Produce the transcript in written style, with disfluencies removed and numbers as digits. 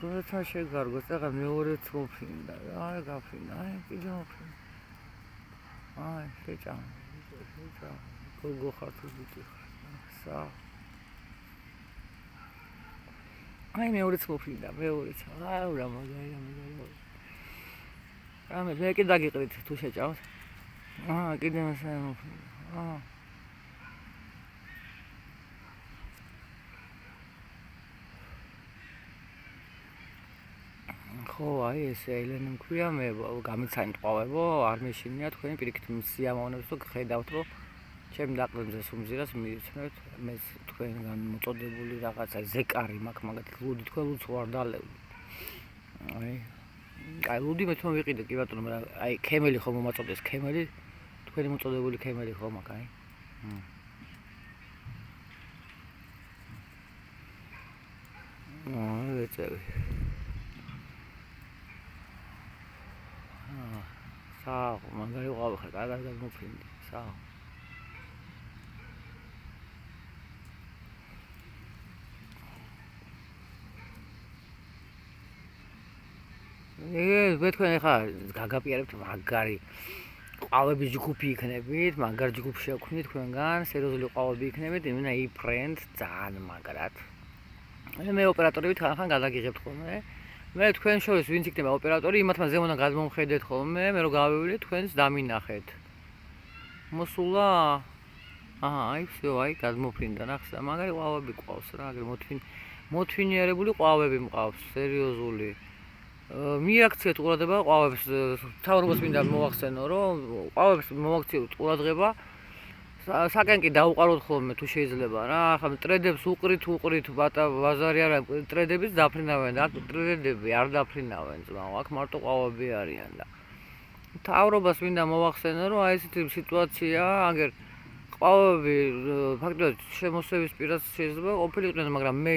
გოცა შეგარგოს, ეხლა მეორეც მოფრინდა, აი გაფრინდა, აი კიდე მოფრინდა. აი შეჭამ. გოგო ხარ თუ ბიჭი ხარ. სა. აი მეორეც მოფრინდა, მეორეც. აუ რა მაგარი. რამე მე კიდე დაგიყრით თუ შეჭამთ. კიდე მასა მოფრინდა. ხო, აი ესე ელენე მქვია მე გამიცანით ყავებო, არ მეშინია თქვენი პირიქით სიამოვნებს თუ გხედავთ რომ ჩემ დაყრდნზე სუმზირას მივიცნეთ, მე თქვენგან მოწოდებული რაღაცა ზეკარი მაქვს მაგათი ლუდი თქვენ ლუდს ვარ დალევდი. აი ლუდი მე თვითონ ვიყიდე კი ბატონო, მაგრამ აი ქემელი ხომ მომაწოდეს ქემელი, თქვენი მოწოდებული ქემელი ხომ აქ აი. ეწევი. საო, მაგარი ვყავი ხარ, კარგად მოფრინდი, საო. მე თქვენ ახლა გაგაპიარებთ მაგარი ყავების ჯგუფი იქნებით, მაგარ ჯგუფში აქვთ თქვენგან, სერიოზული ყავები იქნებით, იმენა იფრენდ ძალიან მაგრად. მე ოპერატორებით ხან გადაგიღებთ ხოლმე. მე თქვენ შორის ვინც იქნება ოპერატორი, იმათმა ზემოდან გადმომხედეთ ხოლმე, მე რო გავივლე თქვენს დამინახეთ. მოსულა? აი всё, აი გადმოფრინდა ნახსა, მაგარი ყავები ყავს რა, აგერ მოთვინიერებული ყავები მყავს, სერიოზული. მიაქციეთ ყურადღება ყავებს, თავრობას მინდა მოვახსენო, რომ ყავებს მოვაქციოთ ყურადღება. საკენ კი დაუყაროთ ხოლმე თუ შეიძლება რა, ახლა ტრედებს უყრით, ბაზარი არა, ტრედებს დაფრინავენ, აქ ტრედები არ დაფრინავენ ძმაო, აქ მარტო ყავები არიან და თავრობას მინდა მოვახსენო, რომ აი ესეთი სიტუაცია, აგერ ყავები ფაქტობრივად შემოსევის პირას შეიძლება ყოფილიყვნენ, მაგრამ მე